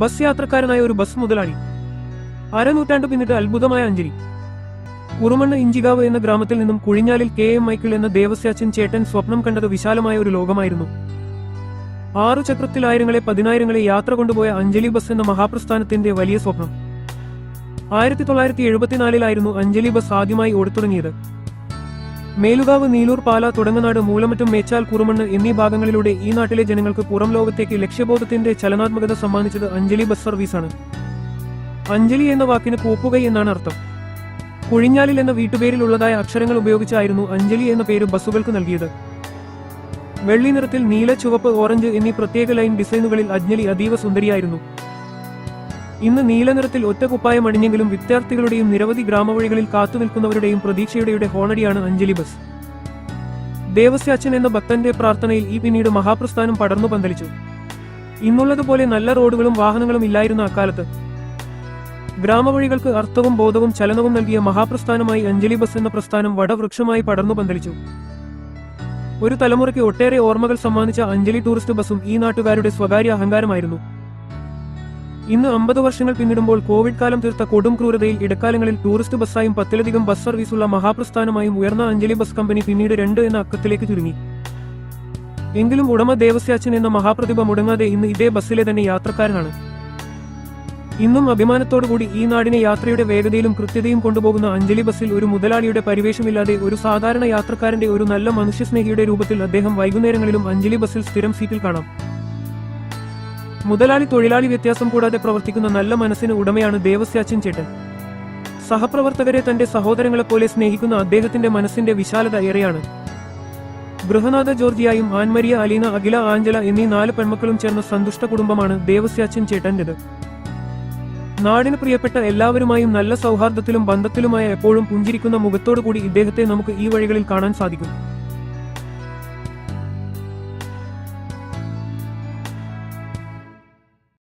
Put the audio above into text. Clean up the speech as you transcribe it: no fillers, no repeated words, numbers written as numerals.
Bus യാത്രക്കാരനായ ഒരു bus മുതലാളി. അരനൂറ്റാണ്ട് പിന്നിട്ട് അത്ഭുതമായ അഞ്ജലി. കുറുമണ്ണ് ഇഞ്ചികാവ് എന്ന ഗ്രാമത്തിൽ നിന്നും കുഴിഞ്ഞാലിൽ KM മൈക്കിൾ എന്ന ദേവസ്യാച്ചൻ ചേട്ടൻ സ്വപ്നം കണ്ടത് വിശാലമായ ഒരു ലോകമായിരുന്നു. 6 ചക്രത്തിൽ ആയിരങ്ങളെ 10,000ങ്ങളെ യാത്ര കൊണ്ടുപോയ അഞ്ജലി ബസ് എന്ന മഹാപ്രസ്ഥാനത്തിന്റെ വലിയ സ്വപ്നം. 1974 അഞ്ജലി ബസ് ആദ്യമായി ഓടിത്തുടങ്ങിയത്. മേലുകാവ്, നീലൂർ, പാല, തുടങ്ങനാട്, മൂലമറ്റം, മേച്ചാൽ, കുറുമണ്ണ് എന്നീ ഭാഗങ്ങളിലൂടെ ഈ നാട്ടിലെ ജനങ്ങൾക്ക് പുറം ലോകത്തേക്ക് ലക്ഷ്യബോധത്തിന്റെ ചലനാത്മകത സമ്മാനിച്ചത് അഞ്ജലി ബസ് സർവീസാണ്. അഞ്ജലി എന്ന വാക്കിന് പൂപ്പുകൈ എന്നാണ് അർത്ഥം. കുഴിഞ്ഞാലിൽ എന്ന വീട്ടുപേരിലുള്ളതായ അക്ഷരങ്ങൾ ഉപയോഗിച്ചായിരുന്നു അഞ്ജലി എന്ന പേര് ബസ്സുകൾക്ക് നൽകിയത്. വെള്ളി നിറത്തിൽ നീല, ചുവപ്പ്, ഓറഞ്ച് എന്നീ പ്രത്യേക ലൈൻ ഡിസൈനുകളിൽ അഞ്ജലി അതീവ സുന്ദരിയായിരുന്നു. ഇന്ന് നീല നിറത്തിൽ ഒറ്റ കുപ്പായം അണിഞ്ഞെങ്കിലും വിദ്യാർത്ഥികളുടെയും നിരവധി ഗ്രാമവഴികളിൽ കാത്തുനിൽക്കുന്നവരുടെയും പ്രതീക്ഷയുടെ ഹോണടിയാണ് അഞ്ജലി ബസ്. ദേവസ്യാച്ചൻ എന്ന ഭക്തന്റെ പ്രാർത്ഥനയിൽ ഈ പിന്നീട് മഹാപ്രസ്ഥാനം പടർന്നു പന്തലിച്ചു. ഇന്നുള്ളതുപോലെ നല്ല റോഡുകളും വാഹനങ്ങളും ഇല്ലായിരുന്ന അക്കാലത്ത് ഗ്രാമവഴികൾക്ക് അർത്ഥവും ബോധവും ചലനവും നൽകിയ മഹാപ്രസ്ഥാനമായി അഞ്ജലി ബസ് എന്ന പ്രസ്ഥാനം വടവൃക്ഷമായി പടർന്നു പന്തലിച്ചു. ഒരു തലമുറയ്ക്ക് ഒട്ടേറെ ഓർമ്മകൾ സമ്മാനിച്ച അഞ്ജലി ടൂറിസ്റ്റ് ബസും ഈ നാട്ടുകാരുടെ സ്വകാര്യ അഹങ്കാരമായിരുന്നു. ഇന്ന് 50 വർഷങ്ങൾ പിന്നിടുമ്പോൾ കോവിഡ് കാലം തീർത്ത കൊടും ക്രൂരതയിൽ ഇടക്കാലങ്ങളിൽ ടൂറിസ്റ്റ് ബസ്സായും 10ലധികം ബസ് സർവീസുള്ള മഹാപ്രസ്ഥാനമായും ഉയർന്ന അഞ്ജലി ബസ് കമ്പനി പിന്നീട് 2 എന്ന അക്കത്തിലേക്ക് ചുരുങ്ങി. എങ്കിലും ഉടമ ദേവസ്യാച്ചൻ എന്ന മഹാപ്രതിഭ മുടങ്ങാതെ ഇന്ന് ഇതേ ബസ്സിലെ തന്നെ യാത്രക്കാരനാണ്. ഇന്നും അഭിമാനത്തോടുകൂടി ഈ നാടിനെ യാത്രയുടെ വേഗതയിലും കൃത്യതയും കൊണ്ടുപോകുന്ന അഞ്ജലി ബസ്സിൽ ഒരു മുതലാളിയുടെ പരിവേഷമില്ലാതെ ഒരു സാധാരണ യാത്രക്കാരന്റെ ഒരു നല്ല മനുഷ്യസ്നേഹിയുടെ രൂപത്തിൽ അദ്ദേഹം വൈകുന്നേരങ്ങളിലും അഞ്ജലി ബസ്സിൽ സ്ഥിരം സീറ്റിൽ കാണാം. മുതലാളി തൊഴിലാളി വ്യത്യാസം കൂടാതെ പ്രവർത്തിക്കുന്ന നല്ല മനസ്സിന് ഉടമയാണ് ദേവസ്യാച്ചൻ ചേട്ടൻ. സഹപ്രവർത്തകരെ തന്റെ സഹോദരങ്ങളെപ്പോലെ സ്നേഹിക്കുന്ന അദ്ദേഹത്തിന്റെ മനസ്സിന്റെ വിശാലത ഏറെയാണ്. ഗൃഹനാഥ ജോർജിയായും ആൻമരിയ, അലീന, അഖില, ആഞ്ചല എന്നീ 4 പെൺമക്കളും ചേർന്ന സന്തുഷ്ട കുടുംബമാണ് ദേവസ്യാച്ചൻ ചേട്ടന്റേത്. നാടിന് പ്രിയപ്പെട്ട എല്ലാവരുമായും നല്ല സൗഹാർദ്ദത്തിലും ബന്ധത്തിലുമായ എപ്പോഴും പുഞ്ചിരിക്കുന്ന മുഖത്തോടുകൂടി ഇദ്ദേഹത്തെ നമുക്ക് ഈ വഴികളിൽ കാണാൻ സാധിക്കും.